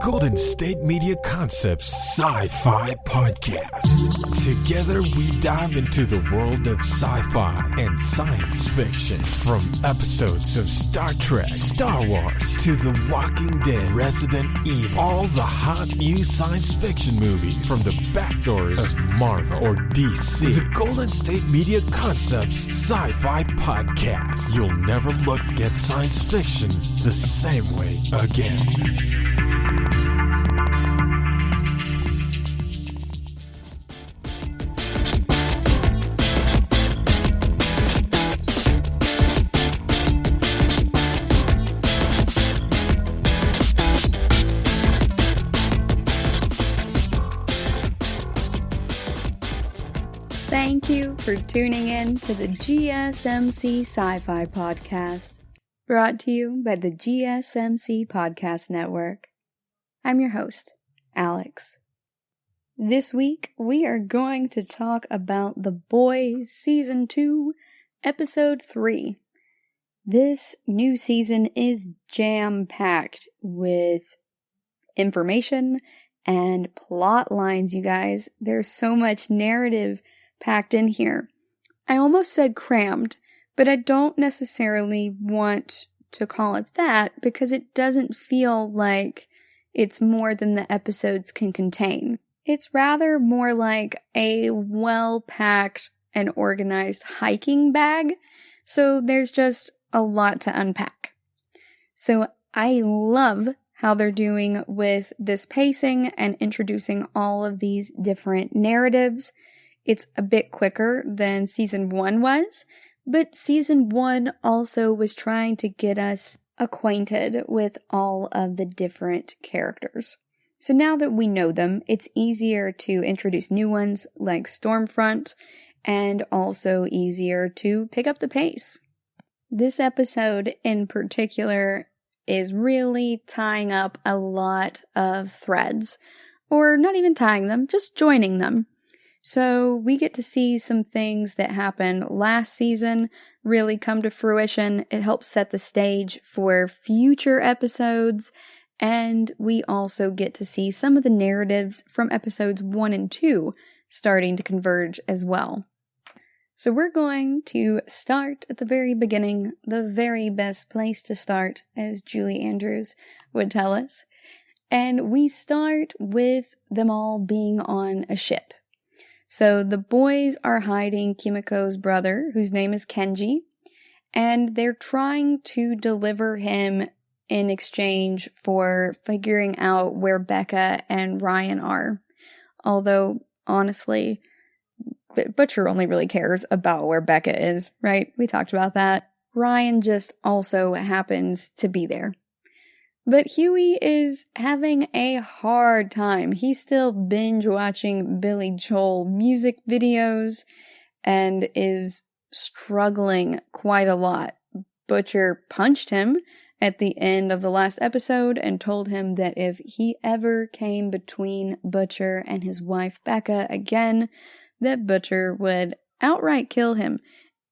Golden State Media Concepts Sci-Fi Podcast. Together we dive into the world of sci-fi and science fiction. From episodes of Star Trek, Star Wars, to The Walking Dead, Resident Evil, all the hot new science fiction movies from the back doors of Marvel or DC. The Golden State Media Concepts Sci-Fi Podcast. You'll never look at science fiction the same way again. Thank you for tuning in to the GSMC Sci-Fi Podcast, brought to you by the GSMC Podcast Network. I'm your host, Alex. This week, we are going to talk about The Boys Season 2, Episode 3. This new season is jam-packed with information and plot lines, you guys. There's so much narrative packed in here. I almost said crammed, but I don't necessarily want to call it that because it doesn't feel like it's more than the episodes can contain. It's rather more like a well-packed and organized hiking bag, so there's just a lot to unpack. So I love how they're doing with this pacing and introducing all of these different narratives. It's a bit quicker than Season 1 was, but Season 1 also was trying to get us acquainted with all of the different characters. So now that we know them, it's easier to introduce new ones like Stormfront, and also easier to pick up the pace. This episode in particular is really tying up a lot of threads, or not even tying them, just joining them. So we get to see some things that happened last season really come to fruition. It helps set the stage for future episodes, and we also get to see some of the narratives from episodes 1 and 2 starting to converge as well. So we're going to start at the very beginning, the very best place to start, as Julie Andrews would tell us. And we start with them all being on a ship. So the boys are hiding Kimiko's brother, whose name is Kenji, and they're trying to deliver him in exchange for figuring out where Becca and Ryan are. Although, honestly, Butcher only really cares about where Becca is, right? We talked about that. Ryan just also happens to be there. But Huey is having a hard time. He's still binge watching Billy Joel music videos and is struggling quite a lot. Butcher punched him at the end of the last episode and told him that if he ever came between Butcher and his wife Becca again, that Butcher would outright kill him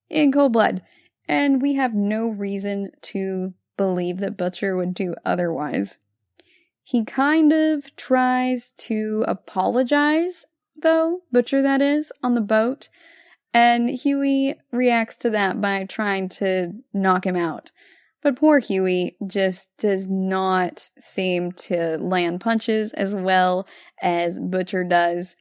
in cold blood. And we have no reason to believe that Butcher would do otherwise. He kind of tries to apologize, though, Butcher that is, on the boat, and Huey reacts to that by trying to knock him out. But poor Huey just does not seem to land punches as well as Butcher does.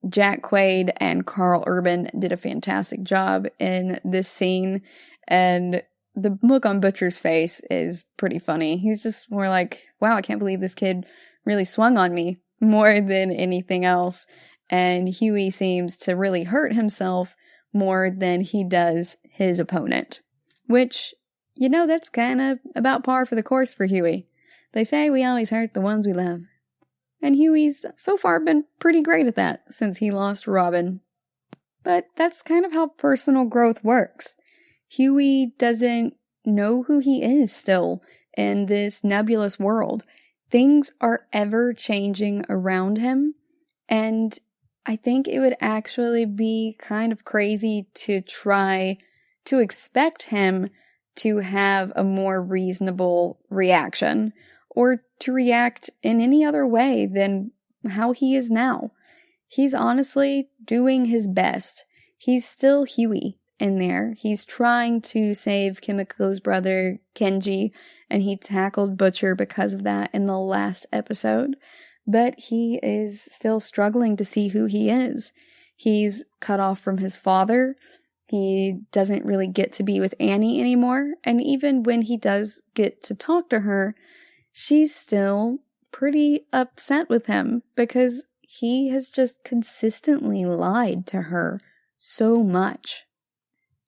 Jack Quaid and Carl Urban did a fantastic job in this scene, and the look on Butcher's face is pretty funny. He's just more like, wow, I can't believe this kid really swung on me more than anything else. And Huey seems to really hurt himself more than he does his opponent. Which, you know, that's kind of about par for the course for Huey. They say we always hurt the ones we love. And Huey's so far been pretty great at that since he lost Robin. But that's kind of how personal growth works. Huey doesn't know who he is still in this nebulous world. Things are ever changing around him, and I think it would actually be kind of crazy to try to expect him to have a more reasonable reaction or to react in any other way than how he is now. He's honestly doing his best. He's still Huey in there. He's trying to save Kimiko's brother, Kenji, and he tackled Butcher because of that in the last episode. But he is still struggling to see who he is. He's cut off from his father. He doesn't really get to be with Annie anymore. And even when he does get to talk to her, she's still pretty upset with him because he has just consistently lied to her so much.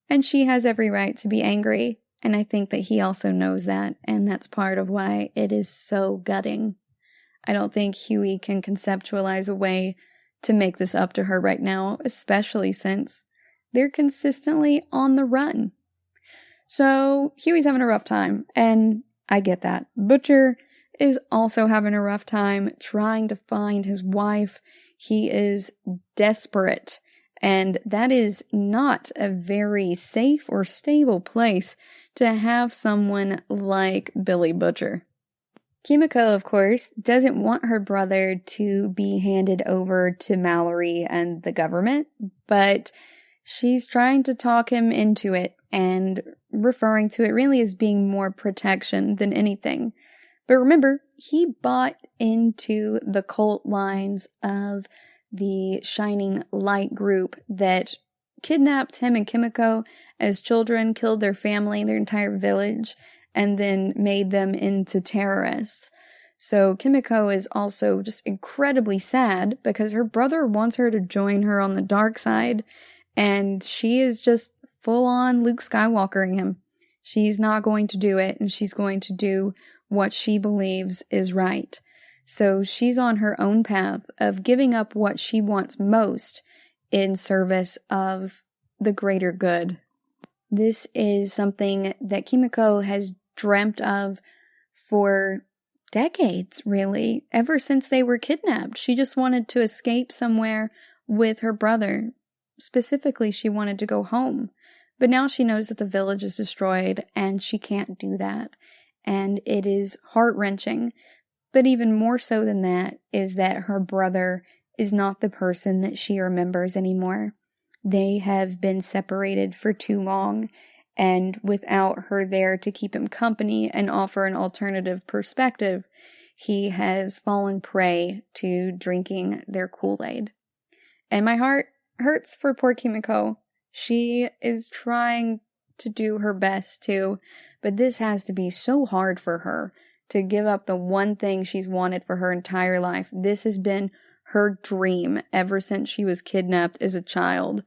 And she has every right to be angry. And I think that he also knows that. And that's part of why it is so gutting. I don't think Huey can conceptualize a way to make this up to her right now, especially since they're consistently on the run. So Huey's having a rough time, and I get that. Butcher is also having a rough time trying to find his wife. He is desperate, and that is not a very safe or stable place to have someone like Billy Butcher. Kimiko, of course, doesn't want her brother to be handed over to Mallory and the government, but she's trying to talk him into it and referring to it really as being more protection than anything. But remember, he bought into the cult lines of the Shining Light group that kidnapped him and Kimiko as children, killed their family, their entire village, and then made them into terrorists. So Kimiko is also just incredibly sad because her brother wants her to join her on the dark side, and she is just full-on Luke Skywalkering him. She's not going to do it, and she's going to do what she believes is right. So she's on her own path of giving up what she wants most in service of the greater good. This is something that Kimiko has dreamt of for decades, really. Ever since they were kidnapped. She just wanted to escape somewhere with her brother. Specifically, she wanted to go home. But now she knows that the village is destroyed and she can't do that. And it is heart-wrenching. But even more so than that is that her brother is not the person that she remembers anymore. They have been separated for too long, and without her there to keep him company and offer an alternative perspective, he has fallen prey to drinking their Kool-Aid. And my heart hurts for poor Kimiko. She is trying to do her best too, but this has to be so hard for her to give up the one thing she's wanted for her entire life. This has been her dream ever since she was kidnapped as a child.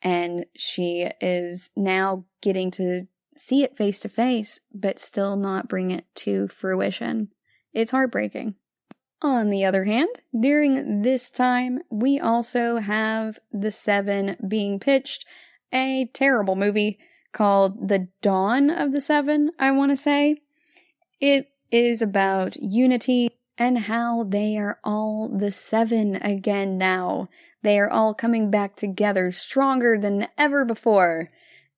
And she is now getting to see it face to face, but still not bring it to fruition. It's heartbreaking. On the other hand, during this time, we also have The Seven being pitched, a terrible movie called The Dawn of the Seven, I want to say. It is about unity and how they are all the seven again now. They are all coming back together stronger than ever before.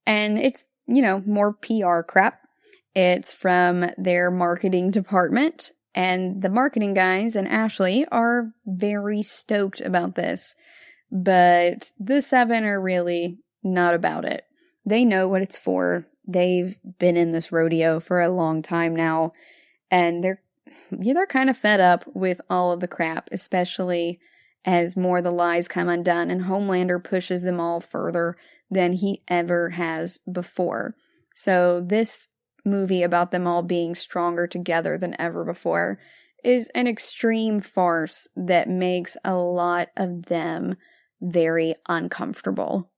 And it's, more PR crap. It's from their marketing department. And the marketing guys and Ashley are very stoked about this. But the seven are really not about it. They know what it's for. They've been in this rodeo for a long time now. And they're kind of fed up with all of the crap, especially as more of the lies come undone and Homelander pushes them all further than he ever has before. So this movie about them all being stronger together than ever before is an extreme farce that makes a lot of them very uncomfortable.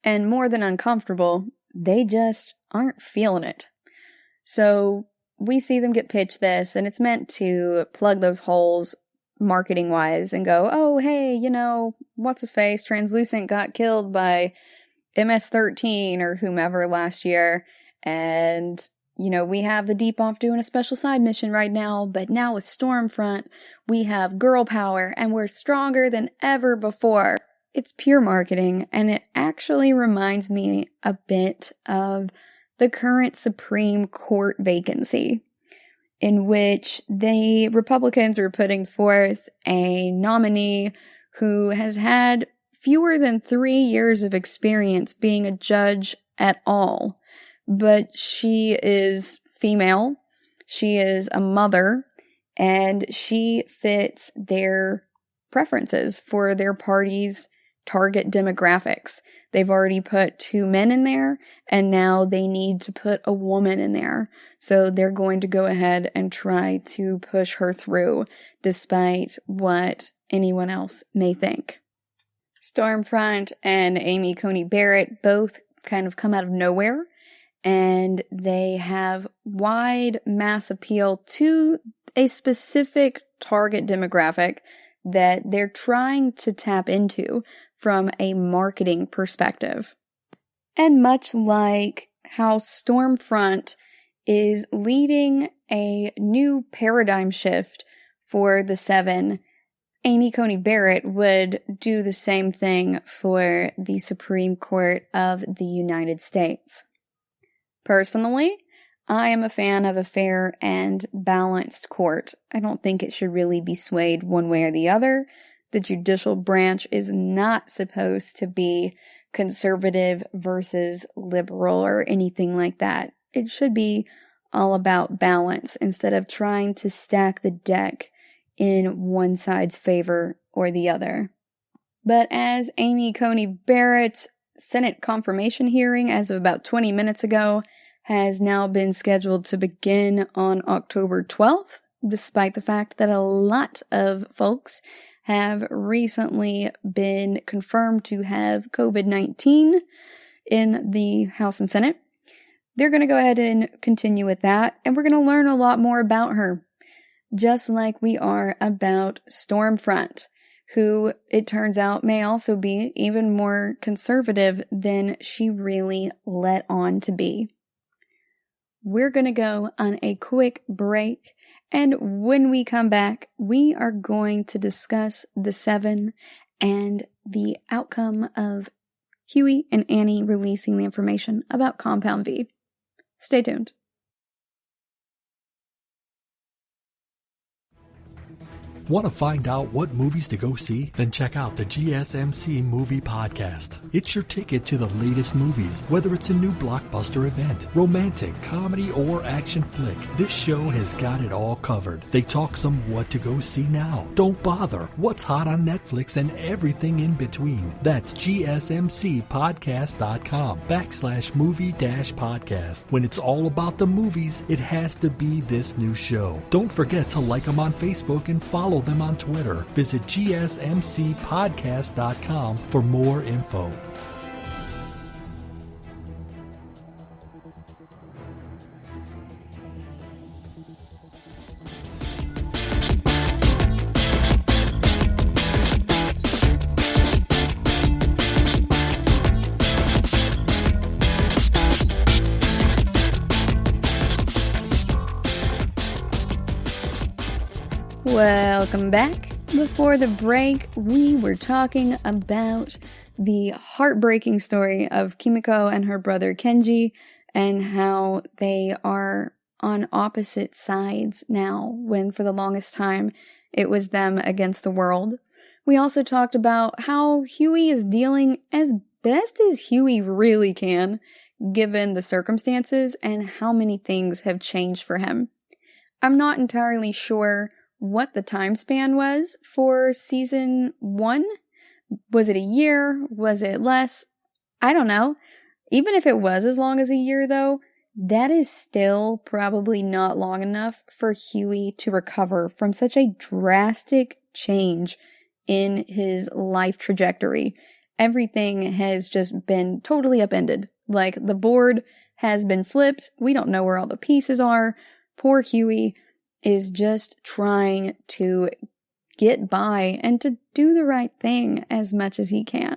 And more than uncomfortable, they just aren't feeling it. So we see them get pitched this, and it's meant to plug those holes marketing-wise and go, oh, hey, what's-his-face, Translucent got killed by MS-13 or whomever last year, and, we have the Deep Off doing a special side mission right now, but now with Stormfront, we have girl power, and we're stronger than ever before. It's pure marketing, and it actually reminds me a bit of the current Supreme Court vacancy. in which the Republicans are putting forth a nominee who has had fewer than 3 years of experience being a judge at all. But she is female, she is a mother, and she fits their preferences for their party's target demographics. They've already put 2 men in there, and now they need to put a woman in there. So they're going to go ahead and try to push her through, despite what anyone else may think. Stormfront and Amy Coney Barrett both kind of come out of nowhere, and they have wide mass appeal to a specific target demographic that they're trying to tap into from a marketing perspective. And much like how Stormfront is leading a new paradigm shift for the 7, Amy Coney Barrett would do the same thing for the Supreme Court of the United States. Personally, I am a fan of a fair and balanced court. I don't think it should really be swayed one way or the other. The judicial branch is not supposed to be conservative versus liberal or anything like that. It should be all about balance instead of trying to stack the deck in one side's favor or the other. But as Amy Coney Barrett's Senate confirmation hearing as of about 20 minutes ago has now been scheduled to begin on October 12th, despite the fact that a lot of folks have recently been confirmed to have COVID-19 in the House and Senate. They're going to go ahead and continue with that, and we're going to learn a lot more about her, just like we are about Stormfront, who it turns out may also be even more conservative than she really let on to be. We're going to go on a quick break, and when we come back, we are going to discuss the 7 and the outcome of Huey and Annie releasing the information about Compound V. Stay tuned. Want to find out what movies to go see? Then check out the GSMC Movie Podcast. It's your ticket to the latest movies, whether it's a new blockbuster event, romantic, comedy, or action flick. This show has got it all covered. They talk some what to go see now, don't bother, what's hot on Netflix, and everything in between. That's gsmcpodcast.com/movie-podcast. When it's all about the movies, it has to be this new show. Don't forget to like them on Facebook and follow them on Twitter. Visit gsmcpodcast.com for more info. Welcome back. Before the break, we were talking about the heartbreaking story of Kimiko and her brother Kenji and how they are on opposite sides now, when for the longest time it was them against the world. We also talked about how Huey is dealing as best as Huey really can, given the circumstances and how many things have changed for him. I'm not entirely sure what the time span was for season 1. Was it a year? Was it less? I don't know. Even if it was as long as a year, though, that is still probably not long enough for Huey to recover from such a drastic change in his life trajectory. Everything has just been totally upended. Like, the board has been flipped. We don't know where all the pieces are. Poor Huey is just trying to get by and to do the right thing as much as he can.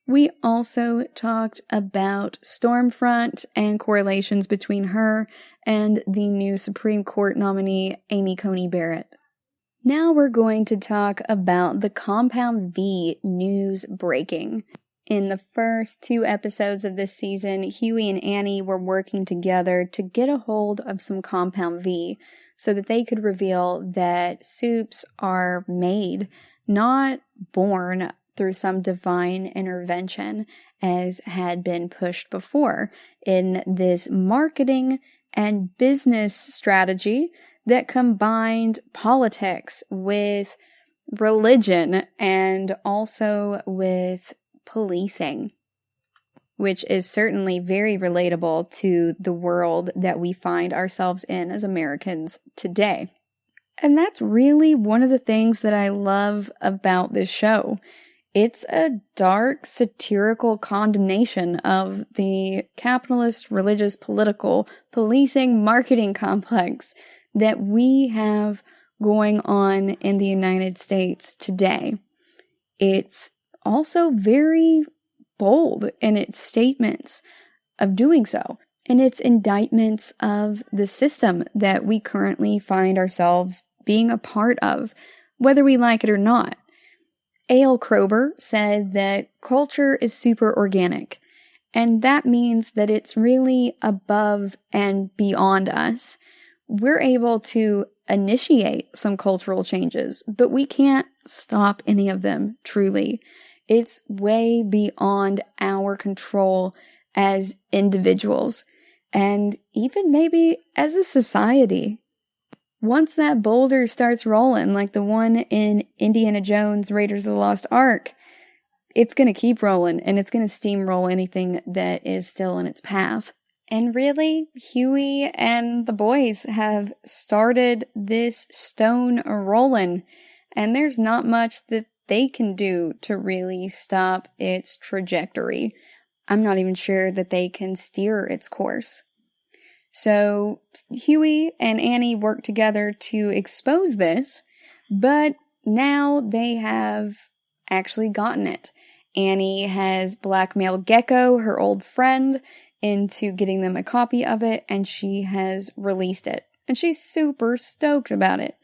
We also talked about Stormfront and correlations between her and the new Supreme Court nominee, Amy Coney Barrett. Now we're going to talk about the Compound V news breaking. In the first 2 episodes of this season, Huey and Annie were working together to get a hold of some Compound V, so that they could reveal that soups are made, not born through some divine intervention as had been pushed before in this marketing and business strategy that combined politics with religion and also with policing, which is certainly very relatable to the world that we find ourselves in as Americans today. And that's really one of the things that I love about this show. It's a dark, satirical condemnation of the capitalist, religious, political, policing, marketing complex that we have going on in the United States today. It's also very bold in its statements of doing so, and its indictments of the system that we currently find ourselves being a part of, whether we like it or not. A.L. Kroeber said that culture is super organic, and that means that it's really above and beyond us. We're able to initiate some cultural changes, but we can't stop any of them, truly. It's way beyond our control as individuals, and even maybe as a society. Once that boulder starts rolling, like the one in Indiana Jones' Raiders of the Lost Ark, it's going to keep rolling, and it's going to steamroll anything that is still in its path. And really, Huey and the boys have started this stone rolling, and there's not much that they can do to really stop its trajectory. I'm not even sure that they can steer its course. So Huey and Annie work together to expose this, but now they have actually gotten it. Annie has blackmailed Gecko, her old friend, into getting them a copy of it, and she has released it. And she's super stoked about it.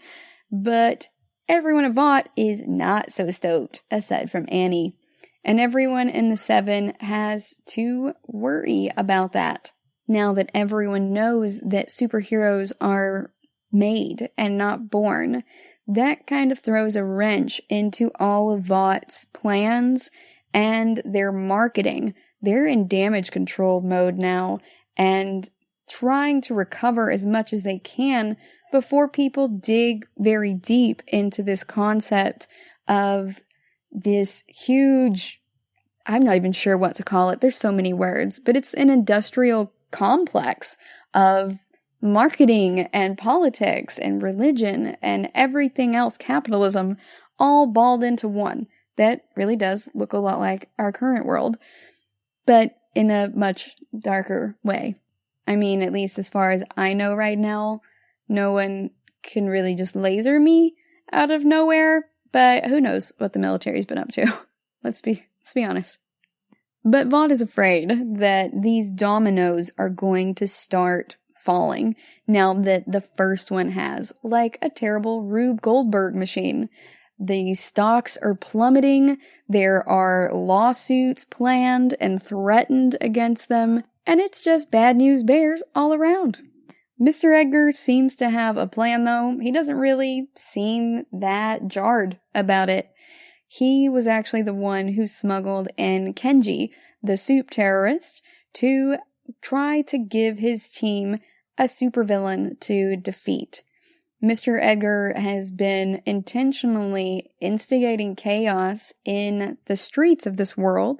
But everyone at Vought is not so stoked, aside from Annie. And everyone in the Seven has to worry about that. Now that everyone knows that superheroes are made and not born, that kind of throws a wrench into all of Vaught's plans and their marketing. They're in damage control mode now and trying to recover as much as they can before people dig very deep into this concept of this huge, I'm not even sure what to call it. There's so many words, but it's an industrial complex of marketing and politics and religion and everything else, capitalism, all balled into one. That really does look a lot like our current world, but in a much darker way. I mean, at least as far as I know right now, no one can really just laser me out of nowhere, but who knows what the military's been up to. Let's be honest. But Vought is afraid that these dominoes are going to start falling now that the first one has, like a terrible Rube Goldberg machine. The stocks are plummeting, there are lawsuits planned and threatened against them, and it's just bad news bears all around. Mr. Edgar seems to have a plan though. He doesn't really seem that jarred about it. He was actually the one who smuggled in Kenji, the soup terrorist, to try to give his team a supervillain to defeat. Mr. Edgar has been intentionally instigating chaos in the streets of this world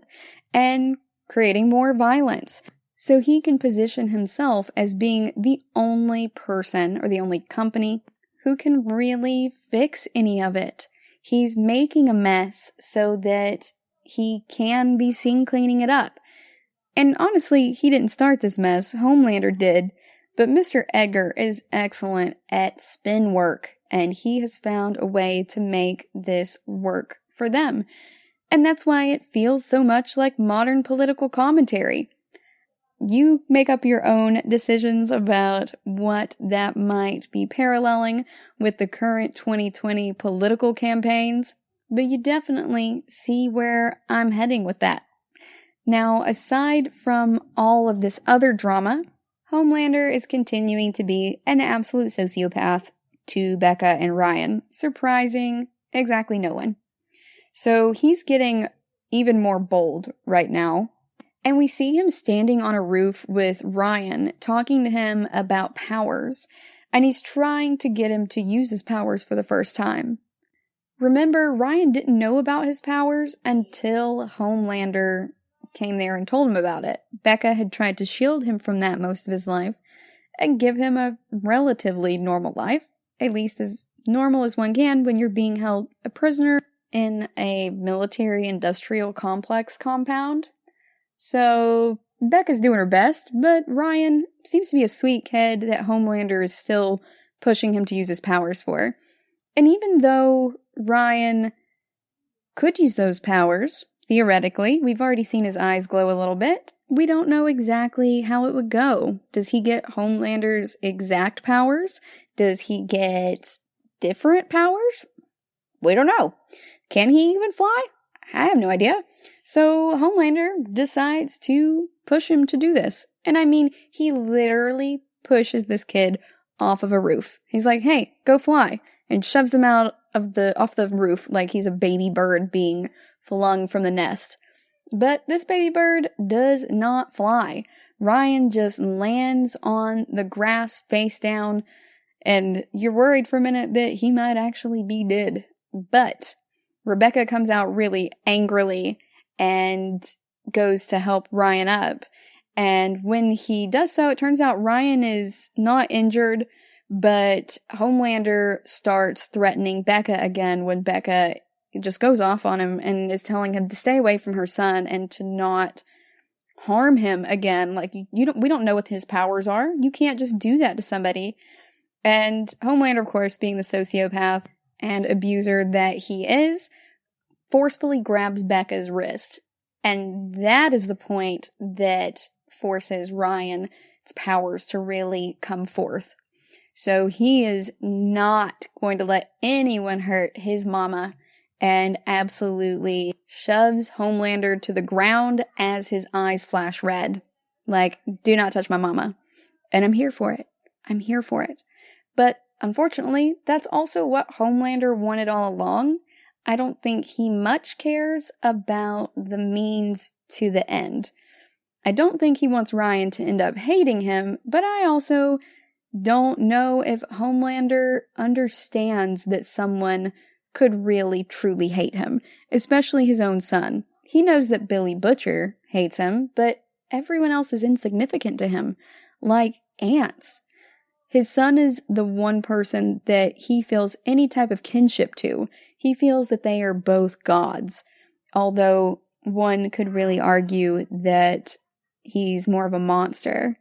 and creating more violence, so he can position himself as being the only person or the only company who can really fix any of it. He's making a mess so that he can be seen cleaning it up. And honestly, he didn't start this mess, Homelander did. But Mr. Edgar is excellent at spin work, and he has found a way to make this work for them. And that's why it feels so much like modern political commentary. You make up your own decisions about what that might be paralleling with the current 2020 political campaigns, but you definitely see where I'm heading with that. Now, aside from all of this other drama, Homelander is continuing to be an absolute sociopath to Becca and Ryan, surprising exactly no one. So he's getting even more bold right now. And we see him standing on a roof with Ryan, talking to him about powers, and he's trying to get him to use his powers for the first time. Remember, Ryan didn't know about his powers until Homelander came there and told him about it. Becca had tried to shield him from that most of his life and give him a relatively normal life, at least as normal as one can when you're being held a prisoner in a military-industrial complex compound. So Becca's doing her best, but Ryan seems to be a sweet kid that Homelander is still pushing him to use his powers for. And even though Ryan could use those powers, theoretically, we've already seen his eyes glow a little bit, we don't know exactly how it would go. Does he get Homelander's exact powers? Does he get different powers? We don't know. Can he even fly? I have no idea. So Homelander decides to push him to do this. And I mean, he literally pushes this kid off of a roof. He's like, hey, go fly. And shoves him out of off the roof like he's a baby bird being flung from the nest. But this baby bird does not fly. Ryan just lands on the grass face down, and you're worried for a minute that he might actually be dead. But Rebecca comes out really angrily and goes to help Ryan up. And when he does so, it turns out Ryan is not injured, but Homelander starts threatening Becca again when Becca just goes off on him and is telling him to stay away from her son and to not harm him again. Like, we don't know what his powers are. You can't just do that to somebody. And Homelander, of course, being the sociopath and abuser that he is, forcefully grabs Becca's wrist. And that is the point that forces Ryan's powers to really come forth. So he is not going to let anyone hurt his mama and absolutely shoves Homelander to the ground as his eyes flash red. Like, do not touch my mama. And I'm here for it. I'm here for it. But unfortunately, that's also what Homelander wanted all along. I don't think he much cares about the means to the end. I don't think he wants Ryan to end up hating him, but I also don't know if Homelander understands that someone could really truly hate him, especially his own son. He knows that Billy Butcher hates him, but everyone else is insignificant to him, like ants. His son is the one person that he feels any type of kinship to. He feels that they are both gods, although one could really argue that he's more of a monster.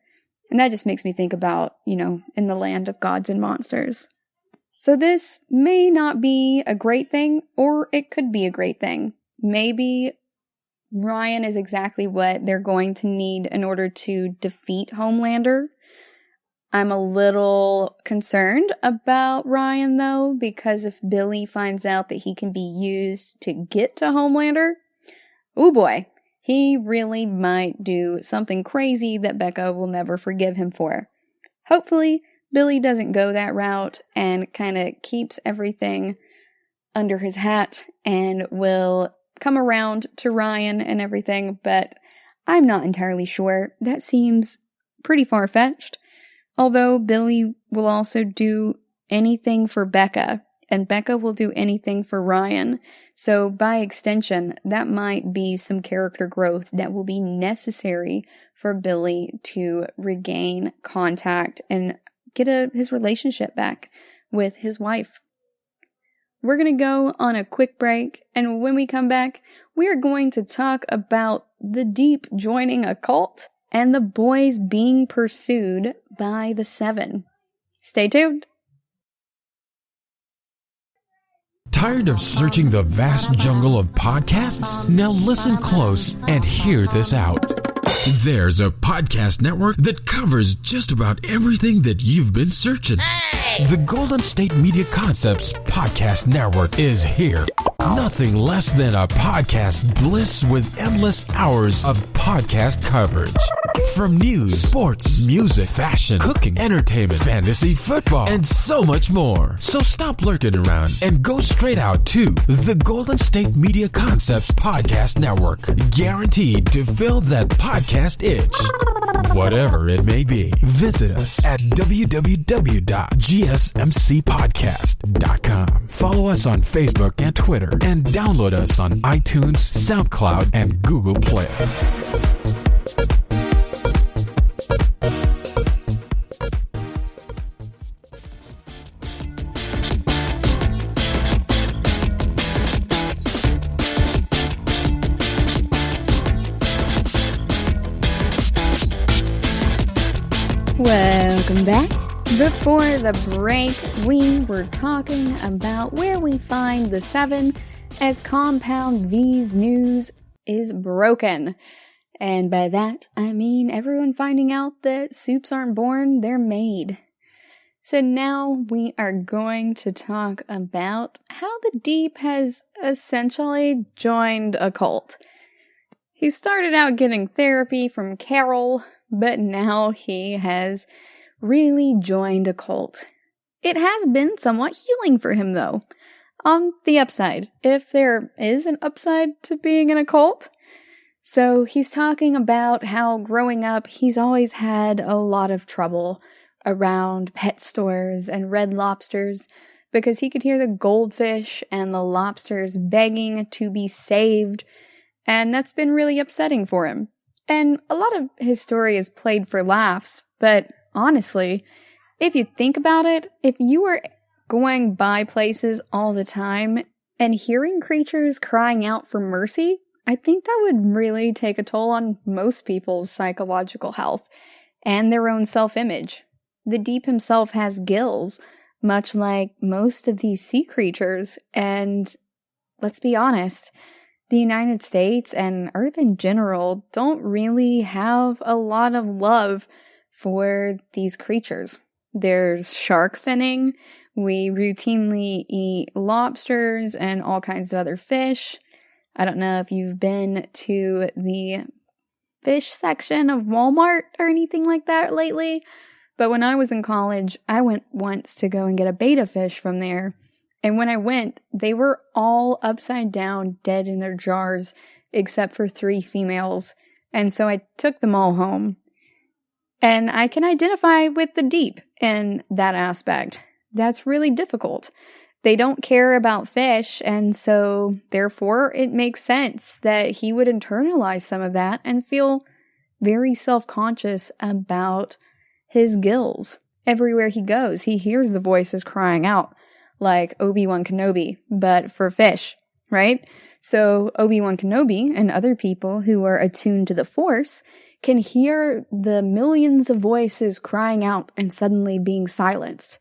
And that just makes me think about, in the land of gods and monsters. So this may not be a great thing, or it could be a great thing. Maybe Ryan is exactly what they're going to need in order to defeat Homelander. I'm a little concerned about Ryan, though, because if Billy finds out that he can be used to get to Homelander, oh boy, he really might do something crazy that Becca will never forgive him for. Hopefully, Billy doesn't go that route and kind of keeps everything under his hat and will come around to Ryan and everything, but I'm not entirely sure. That seems pretty far-fetched. Although Billy will also do anything for Becca, and Becca will do anything for Ryan. So by extension, that might be some character growth that will be necessary for Billy to regain contact and get his relationship back with his wife. We're going to go on a quick break, and when we come back, we are going to talk about the Deep joining a cult and the boys being pursued by the Seven. Stay tuned. Tired of searching the vast jungle of podcasts? Now listen close and hear this out. There's a podcast network that covers just about everything that you've been searching. Hey! The Golden State Media Concepts Podcast Network is here. Nothing less than a podcast bliss with endless hours of podcast coverage. From news, sports, music, fashion, cooking, entertainment, fantasy, football, and so much more. So stop lurking around and go straight out to the Golden State Media Concepts Podcast Network. Guaranteed to fill that podcast itch. Whatever it may be. Visit us at www.gsmcpodcast.com. Follow us on Facebook and Twitter, and download us on iTunes, SoundCloud, and Google Play. Welcome back. Before the break, we were talking about where we find the 7 as Compound V's news is broken. And by that, I mean everyone finding out that soups aren't born, they're made. So now we are going to talk about how the Deep has essentially joined a cult. He started out getting therapy from Carol, but now he has really joined a cult. It has been somewhat healing for him, though. On the upside, if there is an upside to being in a cult. So he's talking about how growing up, he's always had a lot of trouble around pet stores and Red Lobsters because he could hear the goldfish and the lobsters begging to be saved, and that's been really upsetting for him. And a lot of his story is played for laughs, but honestly, if you think about it, if you were going by places all the time and hearing creatures crying out for mercy, I think that would really take a toll on most people's psychological health and their own self-image. The Deep himself has gills, much like most of these sea creatures, and let's be honest, the United States and Earth in general don't really have a lot of love for these creatures. There's shark finning. We routinely eat lobsters and all kinds of other fish. I don't know if you've been to the fish section of Walmart or anything like that lately, but when I was in college, I went once to go and get a betta fish from there. And when I went, they were all upside down, dead in their jars, except for 3 females. And so I took them all home. And I can identify with the Deep in that aspect. That's really difficult. They don't care about fish, and so therefore it makes sense that he would internalize some of that and feel very self-conscious about his gills. Everywhere he goes, he hears the voices crying out, like Obi-Wan Kenobi, but for fish, right? So Obi-Wan Kenobi and other people who are attuned to the Force can hear the millions of voices crying out and suddenly being silenced.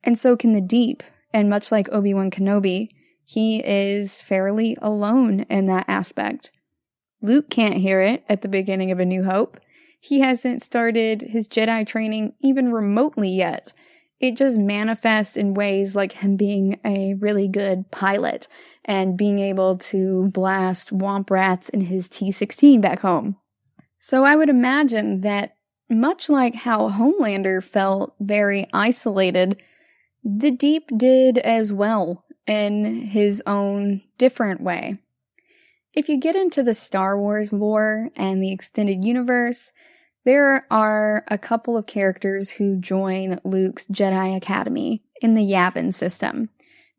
And so can the Deep, and much like Obi-Wan Kenobi, he is fairly alone in that aspect. Luke can't hear it at the beginning of A New Hope. He hasn't started his Jedi training even remotely yet. It just manifests in ways like him being a really good pilot and being able to blast womp rats in his T-16 back home. So I would imagine that much like how Homelander felt very isolated, the Deep did as well in his own different way. If you get into the Star Wars lore and the extended universe, there are a couple of characters who join Luke's Jedi Academy in the Yavin system.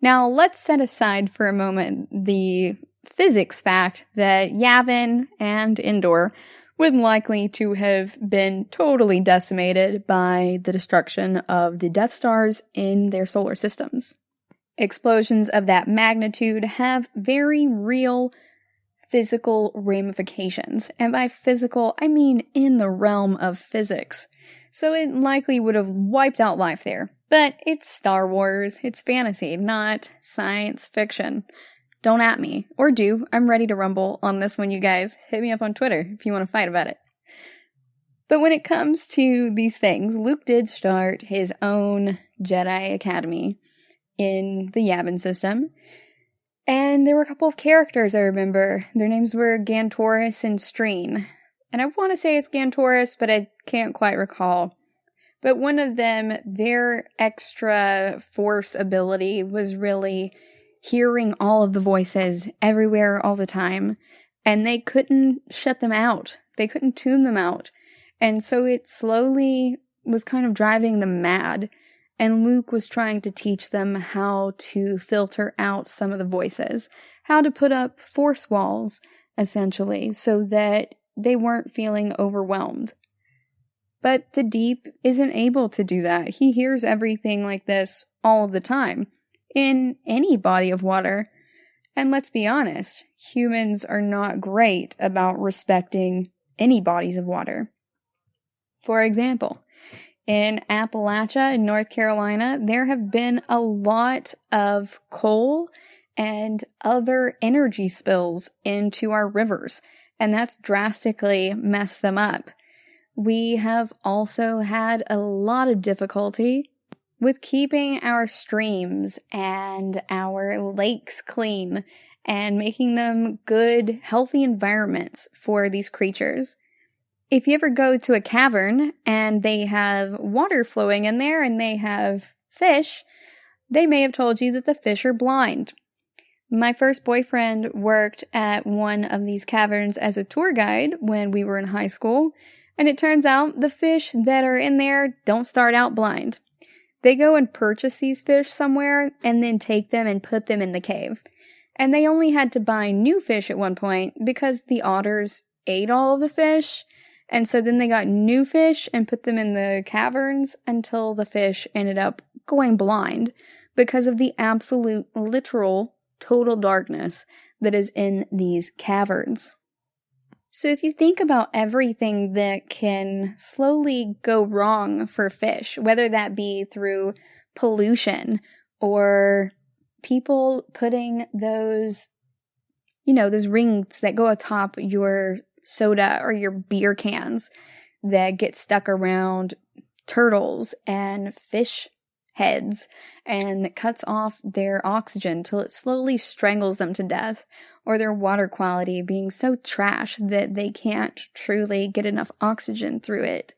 Now, let's set aside for a moment the physics fact that Yavin and Endor would likely to have been totally decimated by the destruction of the Death Stars in their solar systems. Explosions of that magnitude have very real physical ramifications, and by physical, I mean in the realm of physics. So it likely would have wiped out life there. But it's Star Wars, it's fantasy, not science fiction. Don't at me, or do. I'm ready to rumble on this one, you guys. Hit me up on Twitter if you want to fight about it. But when it comes to these things, Luke did start his own Jedi Academy in the Yavin system. And there were a couple of characters I remember. Their names were Gantoris and Streen. and I want to say it's Gantoris, but I can't quite recall. But one of them, their extra force ability was really hearing all of the voices everywhere all the time, and they couldn't shut them out. They couldn't tune them out. And so it slowly was kind of driving them mad, and Luke was trying to teach them how to filter out some of the voices, how to put up force walls, essentially, so that they weren't feeling overwhelmed. But the Deep isn't able to do that. He hears everything like this all of the time, in any body of water. And let's be honest, humans are not great about respecting any bodies of water. For example, in Appalachia, in North Carolina, there have been a lot of coal and other energy spills into our rivers, and that's drastically messed them up. We have also had a lot of difficulty with keeping our streams and our lakes clean and making them good, healthy environments for these creatures. If you ever go to a cavern and they have water flowing in there and they have fish, they may have told you that the fish are blind. My first boyfriend worked at one of these caverns as a tour guide when we were in high school, and it turns out the fish that are in there don't start out blind. They go and purchase these fish somewhere and then take them and put them in the cave. And they only had to buy new fish at one point because the otters ate all of the fish. And so then they got new fish and put them in the caverns until the fish ended up going blind because of the absolute, literal, total darkness that is in these caverns. So if you think about everything that can slowly go wrong for fish, whether that be through pollution or people putting those rings that go atop your soda or your beer cans that get stuck around turtles and fish heads and cuts off their oxygen till it slowly strangles them to death, or their water quality being so trash that they can't truly get enough oxygen through it.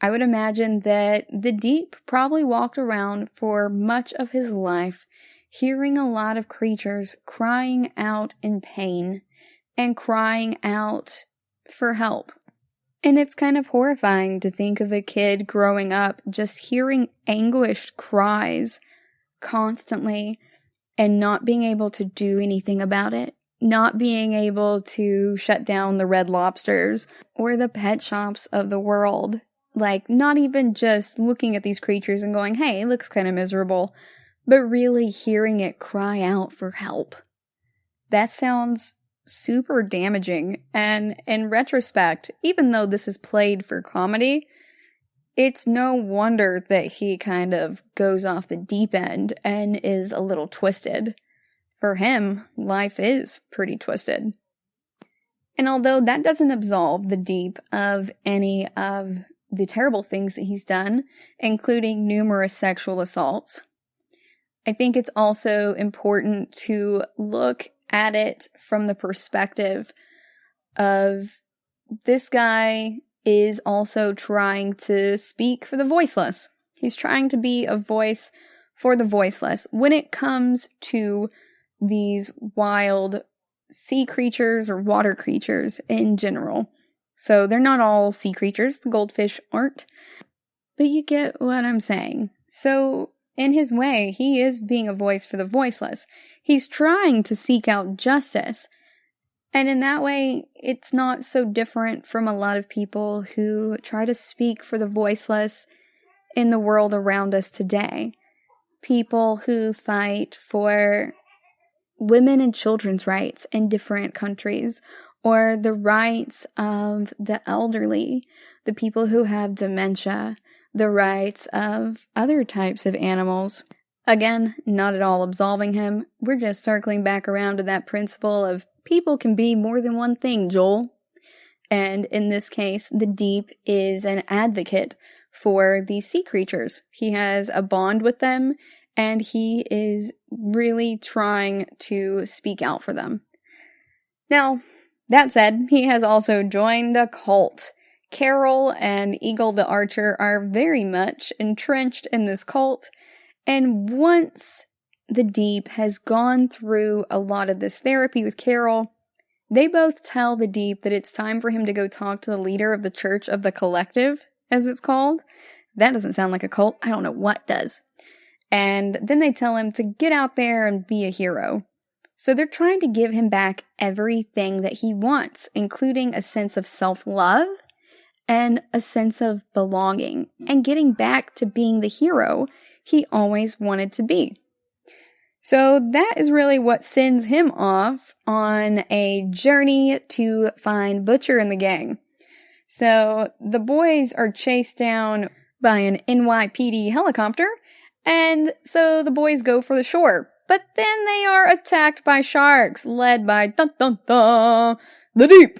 I would imagine that the Deep probably walked around for much of his life hearing a lot of creatures crying out in pain and crying out for help. And it's kind of horrifying to think of a kid growing up just hearing anguished cries constantly and not being able to do anything about it. Not being able to shut down the Red Lobsters or the pet shops of the world. Like, not even just looking at these creatures and going, hey, it looks kind of miserable, but really hearing it cry out for help. That sounds super damaging, and in retrospect, even though this is played for comedy, it's no wonder that he kind of goes off the deep end and is a little twisted. For him, life is pretty twisted. And although that doesn't absolve the Deep of any of the terrible things that he's done, including numerous sexual assaults, I think it's also important to look at it from the perspective of this guy is also trying to speak for the voiceless. He's trying to be a voice for the voiceless when it comes to these wild sea creatures or water creatures in general. So they're not all sea creatures, the goldfish aren't, but you get what I'm saying. So in his way, he is being a voice for the voiceless. He's trying to seek out justice. And in that way, it's not so different from a lot of people who try to speak for the voiceless in the world around us today. People who fight for women and children's rights in different countries, or the rights of the elderly, the people who have dementia, the rights of other types of animals. Again, not at all absolving him. We're just circling back around to that principle of people can be more than one thing, Joel. And in this case, the Deep is an advocate for these sea creatures. He has a bond with them, and he is really trying to speak out for them. Now, That said, he has also joined a cult. Carol and Eagle the Archer are very much entrenched in this cult, and once the Deep has gone through a lot of this therapy with Carol, they both tell the Deep that it's time for him to go talk to the leader of the Church of the Collective, as it's called. That doesn't sound like a cult. I don't know what does. And then they tell him to get out there and be a hero. So they're trying to give him back everything that he wants, including a sense of self-love and a sense of belonging, and getting back to being the hero he always wanted to be. So that is really what sends him off on a journey to find Butcher and the gang. So the boys are chased down by an NYPD helicopter, and so the boys go for the shore. But then they are attacked by sharks, led by the Deep.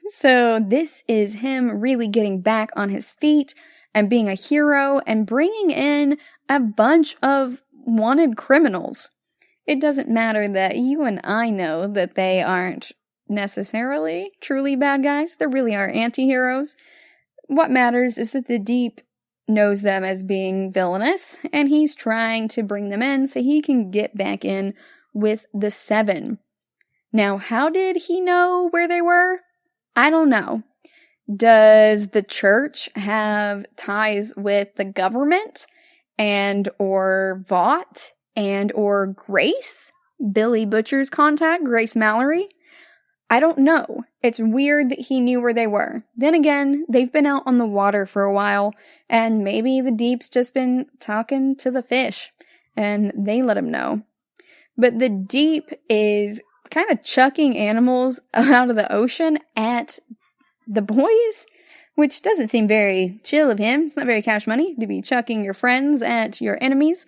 So this is him really getting back on his feet and being a hero and bringing in a bunch of wanted criminals. It doesn't matter that you and I know that they aren't necessarily truly bad guys. They really are anti-heroes. What matters is that the Deep knows them as being villainous, and he's trying to bring them in so he can get back in with the Seven. Now, how did he know where they were? I don't know. Does the church have ties with the government and or Vought and or Grace? Billy Butcher's contact, Grace Mallory? I don't know. It's weird that he knew where they were. Then again, they've been out on the water for a while, and maybe the Deep's just been talking to the fish, and they let him know. But the Deep is kind of chucking animals out of the ocean at the boys, which doesn't seem very chill of him. It's not very cash money to be chucking your friends at your enemies.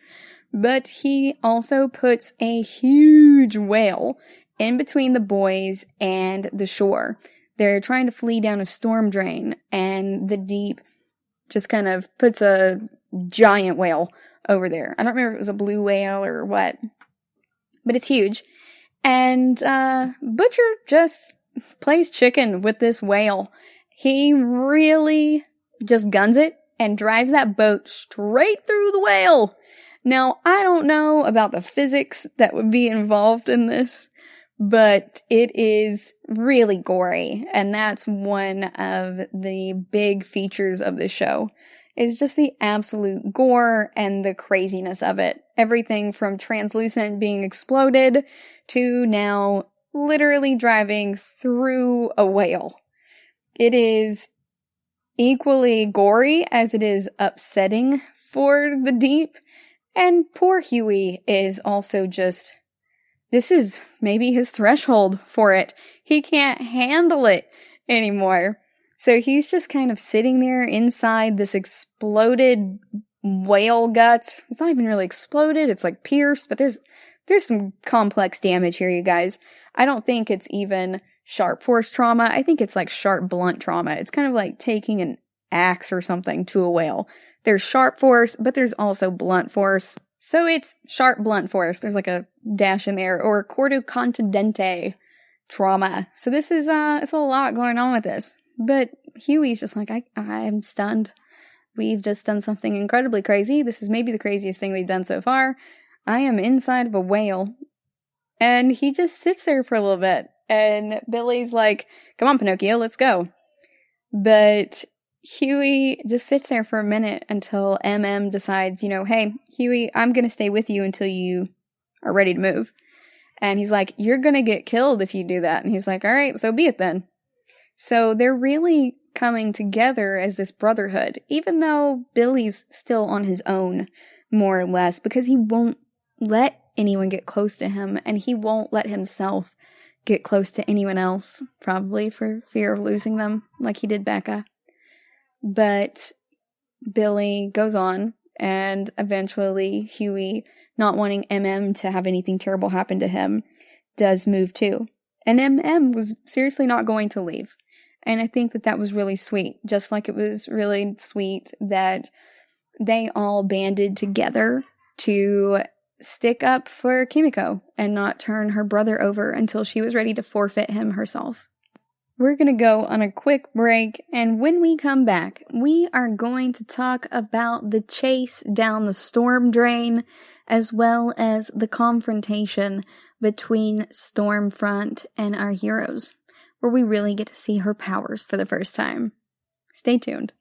But he also puts a huge whale in between the boys and the shore. They're trying to flee down a storm drain, and the Deep just kind of puts a giant whale over there. I don't remember if it was a blue whale or what, but it's huge. And Butcher just plays chicken with this whale. He really just guns it and drives that boat straight through the whale. Now, I don't know about the physics that would be involved in this, but it is really gory, and that's one of the big features of the show, is just the absolute gore and the craziness of it. Everything from translucent being exploded to now literally driving through a whale. It is equally gory as it is upsetting for the Deep, and poor Huey is also just, this is maybe his threshold for it. He can't handle it anymore. So he's just kind of sitting there inside this exploded whale guts. It's not even really exploded, it's like pierced, but there's some complex damage here, you guys. I don't think it's even sharp force trauma. I think it's like sharp blunt trauma. It's kind of like taking an axe or something to a whale. There's sharp force, but there's also blunt force. So it's sharp blunt force. There's like a dash in there, or corto contundente trauma. So this is it's a lot going on with this. But Huey's just like, I'm stunned. We've just done something incredibly crazy. This is maybe the craziest thing we've done so far. I am inside of a whale. And he just sits there for a little bit. And Billy's like, come on, Pinocchio, let's go. But Huey just sits there for a minute until MM decides, hey, Huey, I'm going to stay with you until you are ready to move. And he's like, you're going to get killed if you do that. And he's like, all right, so be it then. So they're really coming together as this brotherhood, even though Billy's still on his own, more or less, because he won't let anyone get close to him, and he won't let himself get close to anyone else, probably for fear of losing them, like he did Becca. But Billy goes on, and eventually Huey, not wanting MM to have anything terrible happen to him, does move too. And MM was seriously not going to leave. And I think that was really sweet, just like it was really sweet that they all banded together to stick up for Kimiko and not turn her brother over until she was ready to forfeit him herself. We're going to go on a quick break, and when we come back, we are going to talk about the chase down the storm drain, as well as the confrontation between Stormfront and our heroes, where we really get to see her powers for the first time. Stay tuned.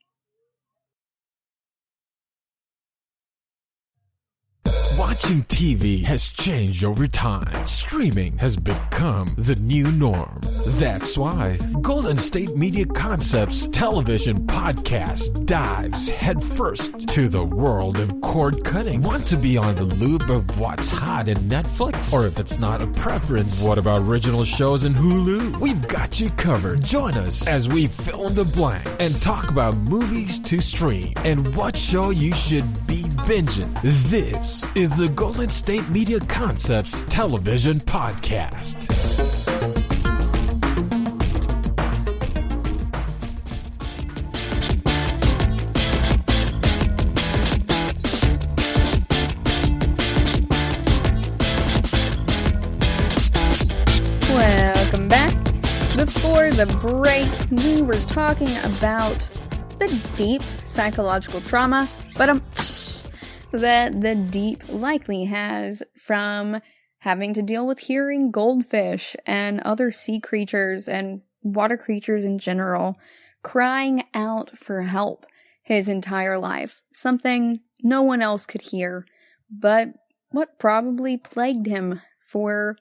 Watching TV has changed over time. Streaming has become the new norm. That's why Golden State Media Concepts television podcast dives headfirst to the world of cord cutting. Want to be on the loop of what's hot in Netflix? Or if it's not a preference, what about original shows in Hulu? We've got you covered. Join us as we fill in the blanks and talk about movies to stream and what show you should be binging. This is the Golden State Media Concepts television podcast. Welcome back. Before the break, we were talking about the deep psychological trauma, that the deep likely has from having to deal with hearing goldfish and other sea creatures and water creatures in general crying out for help his entire life. Something no one else could hear, but what probably plagued him for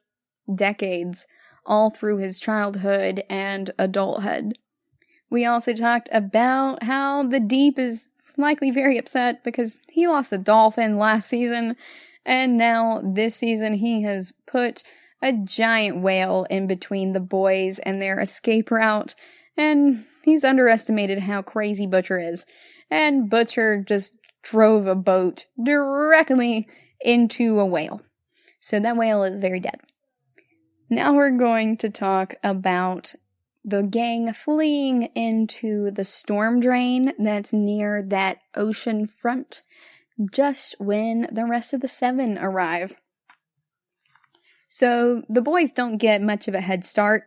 decades, all through his childhood and adulthood. We also talked about how the deep is likely very upset because he lost a dolphin last season, and now this season he has put a giant whale in between the boys and their escape route, and he's underestimated how crazy Butcher is. And Butcher just drove a boat directly into a whale. So that whale is very dead. Now we're going to talk about the gang fleeing into the storm drain that's near that ocean front just when the rest of the 7 arrive. So the boys don't get much of a head start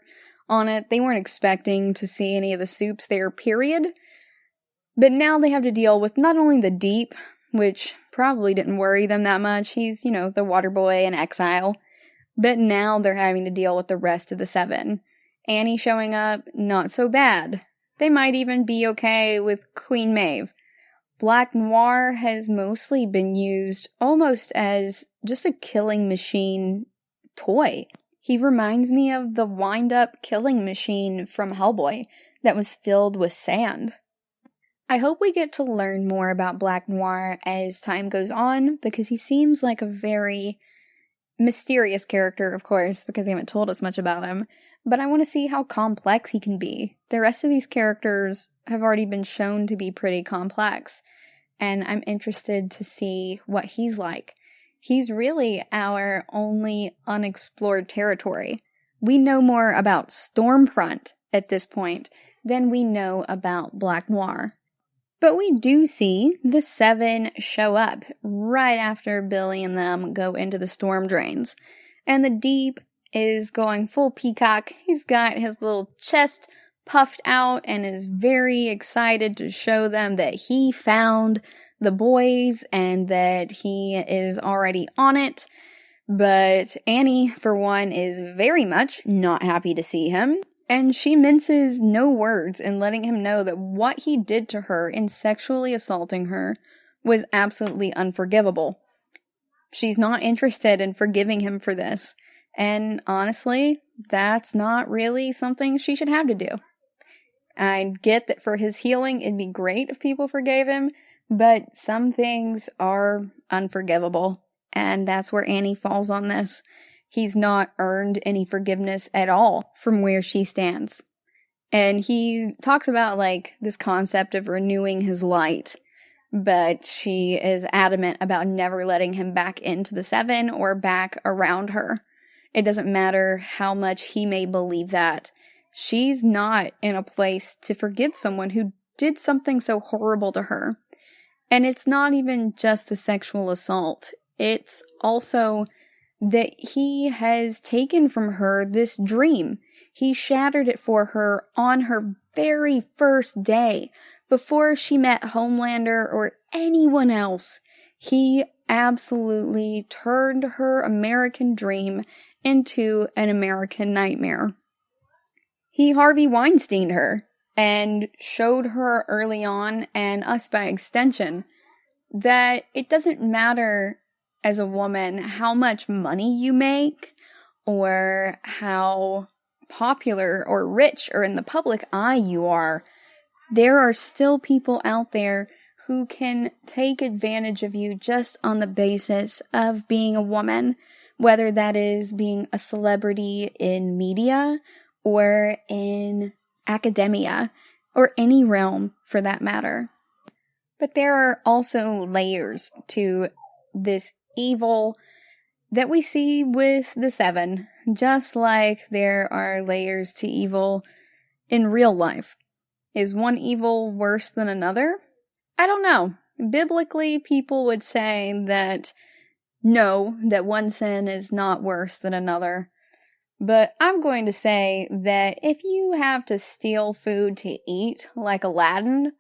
on it. They weren't expecting to see any of the soups there, period. But now they have to deal with not only the Deep, which probably didn't worry them that much. He's, the water boy in exile. But now they're having to deal with the rest of the 7. Annie showing up, not so bad. They might even be okay with Queen Maeve. Black Noir has mostly been used almost as just a killing machine toy. He reminds me of the wind-up killing machine from Hellboy that was filled with sand. I hope we get to learn more about Black Noir as time goes on, because he seems like a very mysterious character, of course, because they haven't told us much about him. But I want to see how complex he can be. The rest of these characters have already been shown to be pretty complex, and I'm interested to see what he's like. He's really our only unexplored territory. We know more about Stormfront at this point than we know about Black Noir. But we do see the 7 show up right after Billy and them go into the storm drains. And the Deep is going full peacock. He's got his little chest puffed out and is very excited to show them that he found the boys and that he is already on it. But Annie, for one, is very much not happy to see him. And she minces no words in letting him know that what he did to her in sexually assaulting her was absolutely unforgivable. She's not interested in forgiving him for this. And honestly, that's not really something she should have to do. I get that for his healing, it'd be great if people forgave him, but some things are unforgivable, and that's where Annie falls on this. He's not earned any forgiveness at all from where she stands. And he talks about, this concept of renewing his light, but she is adamant about never letting him back into the 7 or back around her. It doesn't matter how much he may believe that. She's not in a place to forgive someone who did something so horrible to her. And it's not even just the sexual assault. It's also that he has taken from her this dream. He shattered it for her on her very first day, before she met Homelander or anyone else. He absolutely turned her American dream into an American nightmare. He Harvey Weinsteined her and showed her early on, and us by extension, that it doesn't matter as a woman how much money you make or how popular or rich or in the public eye you are. There are still people out there who can take advantage of you just on the basis of being a woman, whether that is being a celebrity in media or in academia or any realm for that matter. But there are also layers to this evil that we see with the Seven, just like there are layers to evil in real life. Is one evil worse than another? I don't know. Biblically, people would say that no, that one sin is not worse than another. But I'm going to say that if you have to steal food to eat, like Aladdin,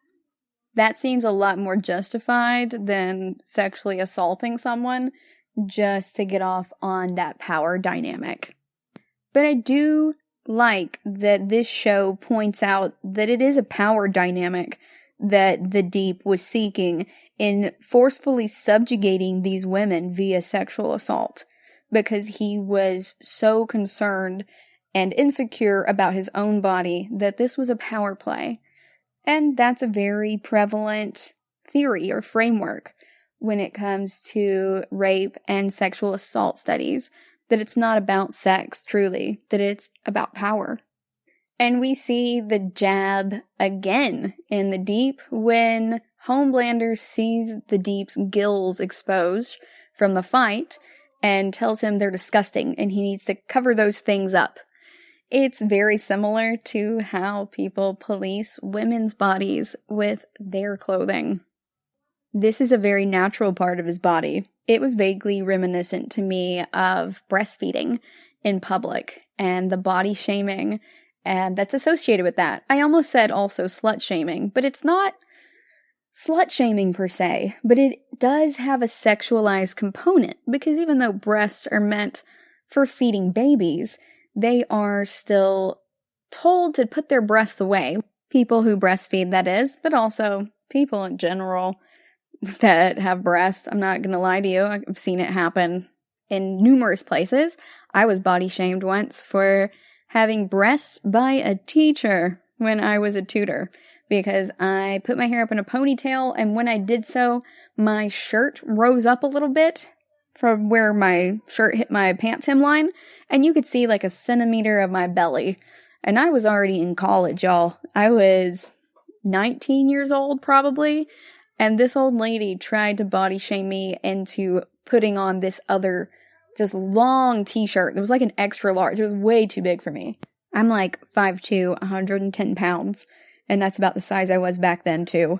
that seems a lot more justified than sexually assaulting someone just to get off on that power dynamic. But I do like that this show points out that it is a power dynamic that the Deep was seeking in forcefully subjugating these women via sexual assault, because he was so concerned and insecure about his own body that this was a power play. And that's a very prevalent theory or framework when it comes to rape and sexual assault studies, that it's not about sex, truly, that it's about power. And we see the jab again in the Deep when Homelander sees the Deep's gills exposed from the fight and tells him they're disgusting and he needs to cover those things up. It's very similar to how people police women's bodies with their clothing. This is a very natural part of his body. It was vaguely reminiscent to me of breastfeeding in public and the body shaming and that's associated with that. I almost said also slut shaming, but it's not slut shaming per se, but it does have a sexualized component, because even though breasts are meant for feeding babies, they are still told to put their breasts away. People who breastfeed, that is, but also people in general that have breasts. I'm not going to lie to you. I've seen it happen in numerous places. I was body shamed once for having breasts by a teacher when I was a tutor, because I put my hair up in a ponytail, and when I did so, my shirt rose up a little bit from where my shirt hit my pants hemline, and you could see like a centimeter of my belly. And I was already in college, y'all. I was 19 years old, probably, and this old lady tried to body shame me into putting on this other just long t-shirt. It was like an extra large. It was way too big for me. I'm like 5'2", 110 pounds. And that's about the size I was back then too.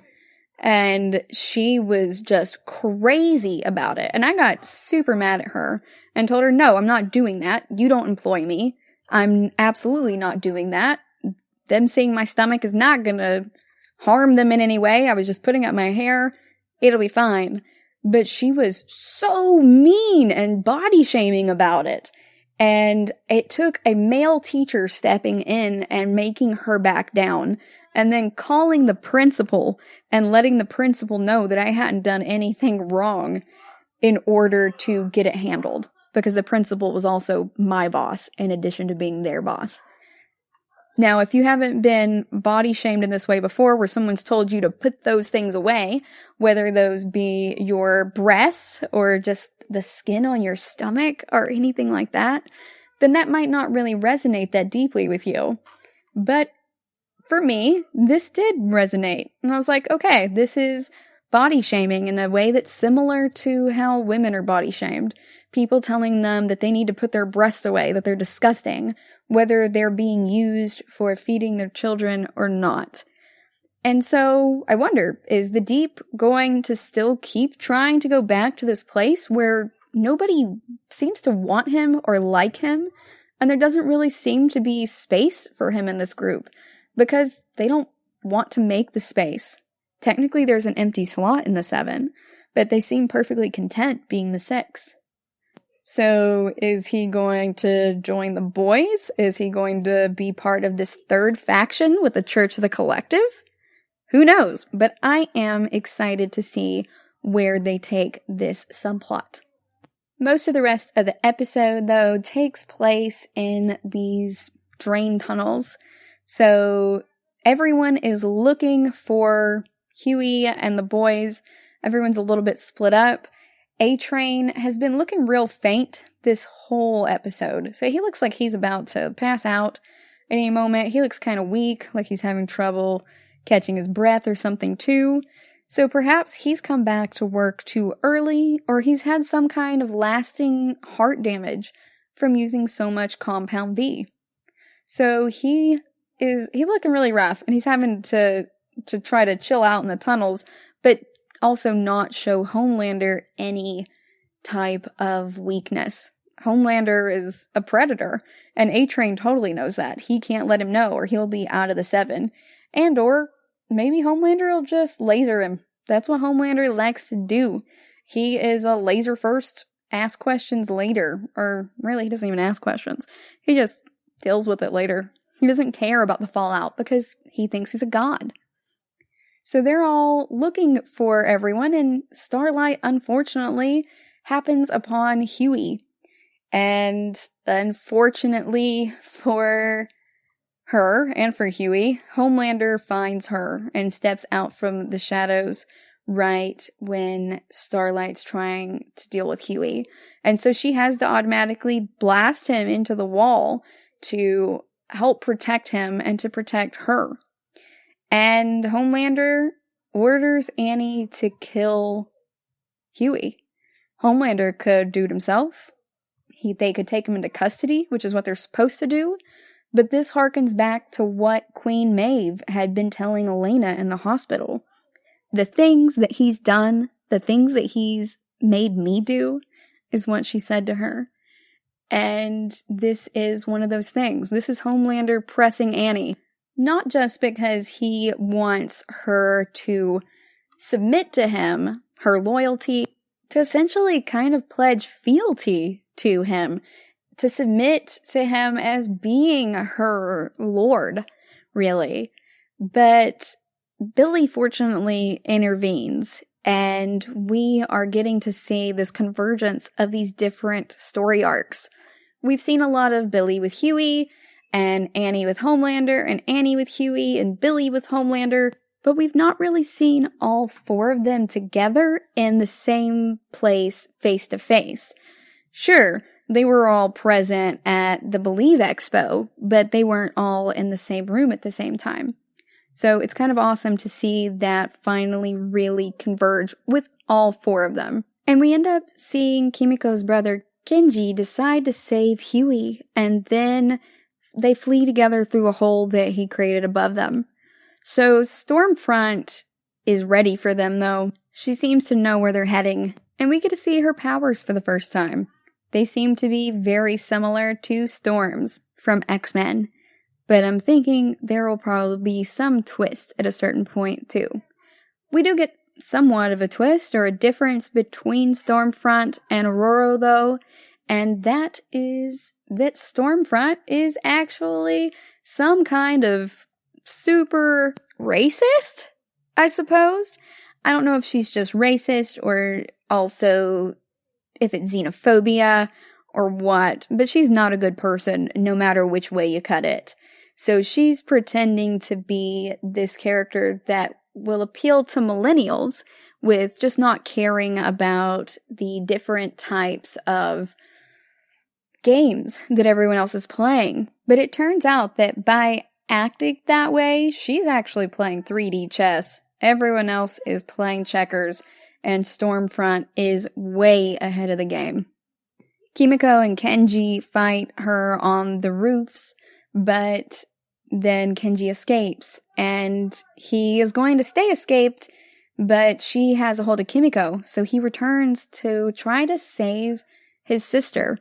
And she was just crazy about it. And I got super mad at her and told her, no, I'm not doing that. You don't employ me. I'm absolutely not doing that. Them seeing my stomach is not gonna harm them in any way. I was just putting up my hair. It'll be fine. But she was so mean and body shaming about it. And it took a male teacher stepping in and making her back down, and then calling the principal and letting the principal know that I hadn't done anything wrong in order to get it handled, because the principal was also my boss in addition to being their boss. Now, if you haven't been body shamed in this way before, where someone's told you to put those things away, whether those be your breasts or just the skin on your stomach or anything like that, then that might not really resonate that deeply with you. But for me, this did resonate. And I was like, okay, this is body shaming in a way that's similar to how women are body shamed. People telling them that they need to put their breasts away, that they're disgusting, whether they're being used for feeding their children or not. And so I wonder, is the Deep going to still keep trying to go back to this place where nobody seems to want him or like him And there doesn't really seem to be space for him in this group because they don't want to make the space. Technically, there's an empty slot in the 7, but they seem perfectly content being the 6. So is he going to join the boys? Is he going to be part of this third faction with the Church of the Collective? Who knows? But I am excited to see where they take this subplot. Most of the rest of the episode, though, takes place in these drain tunnels. So everyone is looking for Huey and the boys. Everyone's a little bit split up. A-Train has been looking real faint this whole episode. So he looks like he's about to pass out at any moment. He looks kind of weak, like he's having trouble catching his breath or something too. So perhaps he's come back to work too early, or he's had some kind of lasting heart damage from using so much Compound V. So he's looking really rough, and he's having to try to chill out in the tunnels, but also not show Homelander any type of weakness. Homelander is a predator, and A-Train totally knows that. He can't let him know, or he'll be out of the 7. And or maybe Homelander will just laser him. That's what Homelander likes to do. He is a laser first, ask questions later. Or really, he doesn't even ask questions. He just deals with it later. He doesn't care about the fallout because he thinks he's a god. So they're all looking for everyone, and Starlight, unfortunately, happens upon Huey. And unfortunately for her and for Huey, Homelander finds her and steps out from the shadows right when Starlight's trying to deal with Huey. And so she has to automatically blast him into the wall to help protect him and to protect her. And Homelander orders Annie to kill Huey. Homelander could do it himself. They could take him into custody, which is what they're supposed to do. But this harkens back to what Queen Maeve had been telling Elena in the hospital. The things that he's done, the things that he's made me do, is what she said to her. And this is one of those things. This is Homelander pressing Annie. Not just because he wants her to submit to him, her loyalty, to essentially kind of pledge fealty to him, to submit to him as being her lord, really. But Billy fortunately intervenes, and we are getting to see this convergence of these different story arcs. We've seen a lot of Billy with Huey, and Annie with Homelander, and Annie with Huey, and Billy with Homelander, but we've not really seen all 4 of them together in the same place face to face. Sure, they were all present at the Believe Expo, but they weren't all in the same room at the same time. So it's kind of awesome to see that finally really converge with all 4 of them. And we end up seeing Kimiko's brother Kenji decide to save Huey, and then they flee together through a hole that he created above them. So Stormfront is ready for them, though. She seems to know where they're heading, and we get to see her powers for the first time. They seem to be very similar to Storm's from X-Men, but I'm thinking there will probably be some twist at a certain point, too. We do get somewhat of a twist or a difference between Stormfront and Aurora, though, and that is that Stormfront is actually some kind of super racist, I suppose. I don't know if she's just racist or also if it's xenophobia or what, but she's not a good person no matter which way you cut it. So she's pretending to be this character that will appeal to millennials with just not caring about the different types of games that everyone else is playing. But it turns out that by acting that way, she's actually playing 3D chess. Everyone else is playing checkers, and Stormfront is way ahead of the game. Kimiko and Kenji fight her on the roofs, but then Kenji escapes, and he is going to stay escaped, but she has a hold of Kimiko, so he returns to try to save his sister.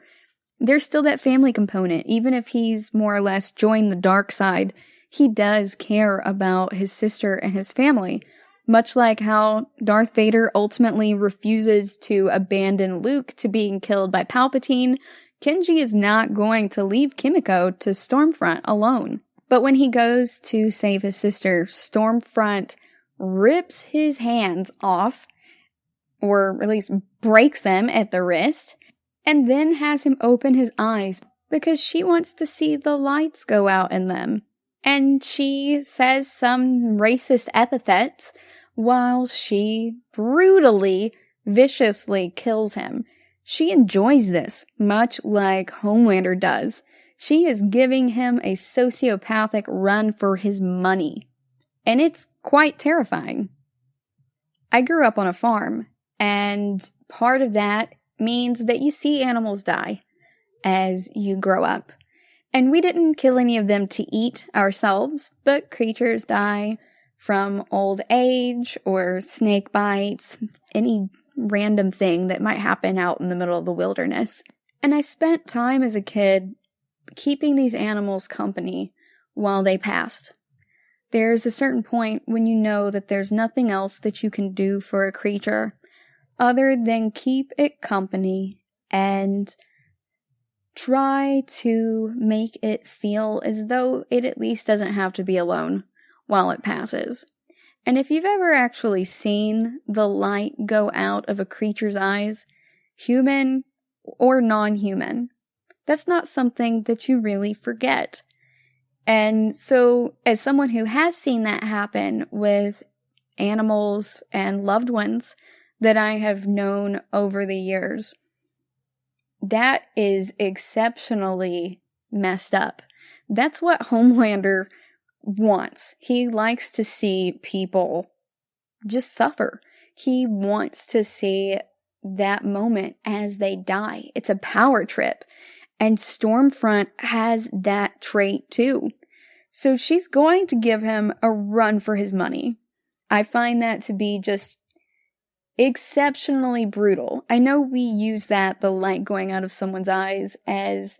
there's still that family component. Even if he's more or less joined the dark side, he does care about his sister and his family. Much like how Darth Vader ultimately refuses to abandon Luke to being killed by Palpatine, Kenji is not going to leave Kimiko to Stormfront alone. But when he goes to save his sister, Stormfront rips his hands off, or at least breaks them at the wrist, and then has him open his eyes because she wants to see the lights go out in them. And she says some racist epithets while she brutally, viciously kills him. She enjoys this, much like Homelander does. She is giving him a sociopathic run for his money. And it's quite terrifying. I grew up on a farm, and part of that means that you see animals die as you grow up. And we didn't kill any of them to eat ourselves, but creatures die from old age or snake bites, any random thing that might happen out in the middle of the wilderness. And I spent time as a kid keeping these animals company while they passed. There's a certain point when you know that there's nothing else that you can do for a creature other than keep it company and try to make it feel as though it at least doesn't have to be alone while it passes. And if you've ever actually seen the light go out of a creature's eyes, human or non-human, that's not something that you really forget. And so, as someone who has seen that happen with animals and loved ones that I have known over the years, that is exceptionally messed up. That's what Homelander wants. He likes to see people just suffer. He wants to see that moment as they die. It's a power trip. And Stormfront has that trait too. So she's going to give him a run for his money. I find that to be just exceptionally brutal. I know we use that, the light going out of someone's eyes, as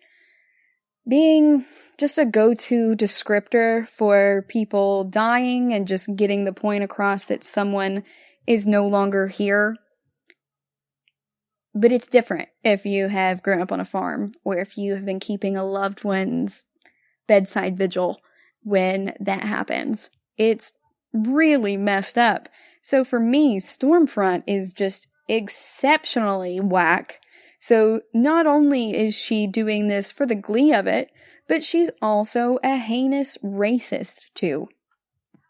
being just a go-to descriptor for people dying and just getting the point across that someone is no longer here. But it's different if you have grown up on a farm or if you have been keeping a loved one's bedside vigil when that happens. It's really messed up. So for me, Stormfront is just exceptionally whack. So not only is she doing this for the glee of it, but she's also a heinous racist too.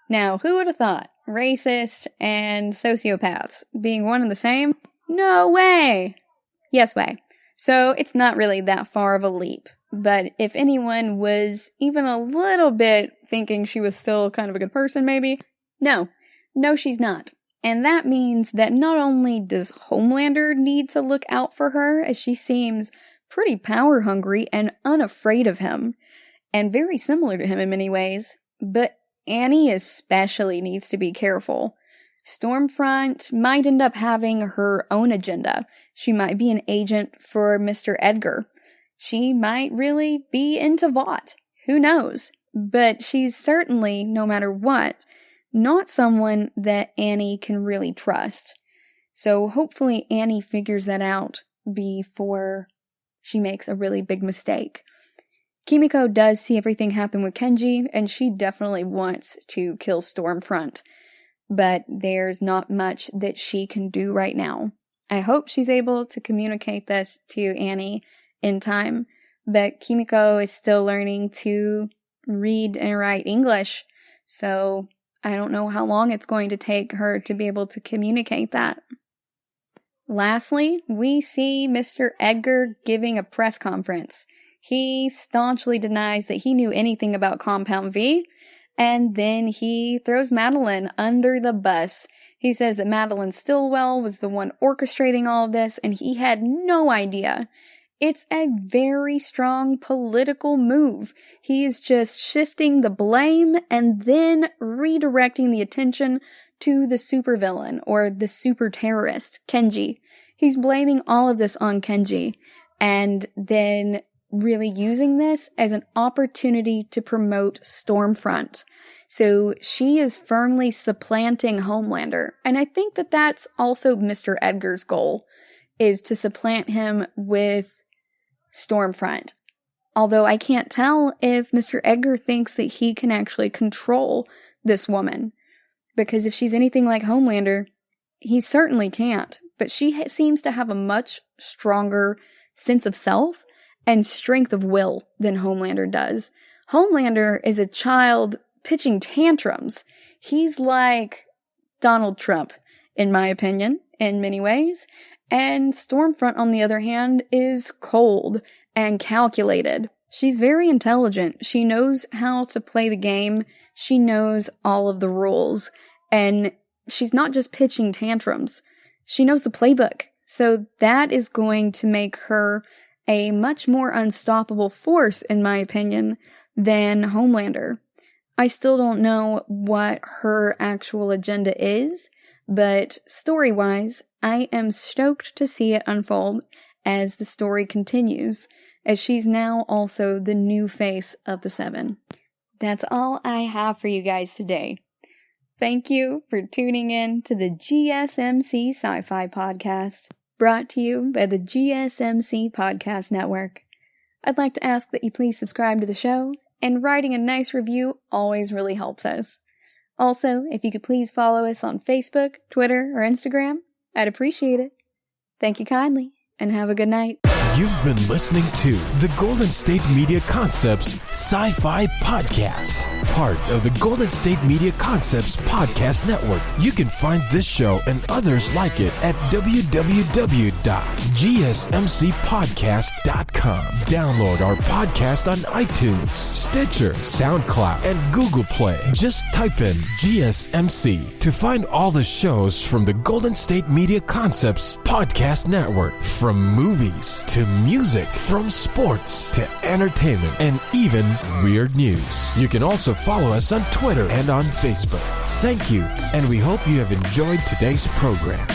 Now, who would have thought racist and sociopaths being one and the same? No way! Yes way. So it's not really that far of a leap. But if anyone was even a little bit thinking she was still kind of a good person, maybe, no, she's not. And that means that not only does Homelander need to look out for her, as she seems pretty power hungry and unafraid of him, and very similar to him in many ways, but Annie especially needs to be careful. Stormfront might end up having her own agenda. She might be an agent for Mr. Edgar. She might really be into Vought. Who knows? But she's certainly, no matter what, not someone that Annie can really trust. So hopefully Annie figures that out before she makes a really big mistake. Kimiko does see everything happen with Kenji, and she definitely wants to kill Stormfront. But there's not much that she can do right now. I hope she's able to communicate this to Annie in time, but Kimiko is still learning to read and write English, so I don't know how long it's going to take her to be able to communicate that. Lastly, we see Mr. Edgar giving a press conference. He staunchly denies that he knew anything about Compound V, and then he throws Madeline under the bus. He says that Madeline Stillwell was the one orchestrating all of this, and he had no idea. It's a very strong political move. He is just shifting the blame and then redirecting the attention to the supervillain, or the super terrorist, Kenji. He's blaming all of this on Kenji. and then really using this as an opportunity to promote Stormfront. So she is firmly supplanting Homelander. And I think that that's also Mr. Edgar's goal, is to supplant him with Stormfront. Although I can't tell if Mr. Edgar thinks that he can actually control this woman. Because if she's anything like Homelander, he certainly can't. But she seems to have a much stronger sense of self and strength of will than Homelander does. Homelander is a child pitching tantrums. He's like Donald Trump, in my opinion, in many ways. And Stormfront, on the other hand, is cold and calculated. She's very intelligent. She knows how to play the game. She knows all of the rules. And she's not just pitching tantrums. She knows the playbook. So that is going to make her a much more unstoppable force, in my opinion, than Homelander. I still don't know what her actual agenda is, but story-wise, I am stoked to see it unfold as the story continues, as she's now also the new face of the Seven. That's all I have for you guys today. Thank you for tuning in to the GSMC Sci-Fi Podcast, brought to you by the GSMC Podcast Network. I'd like to ask that you please subscribe to the show, and writing a nice review always really helps us. Also, if you could please follow us on Facebook, Twitter, or Instagram, I'd appreciate it. Thank you kindly, and have a good night. You've been listening to the Golden State Media Concepts Sci-Fi Podcast, part of the Golden State Media Concepts Podcast Network. You can find this show and others like it at www.gsmcpodcast.com. Download our podcast on iTunes, Stitcher, SoundCloud, and Google Play. Just type in GSMC to find all the shows from the Golden State Media Concepts Podcast Network, from movies to music, from sports to entertainment, and even weird news. You can also follow us on Twitter and on Facebook. Thank you, and we hope you have enjoyed today's program.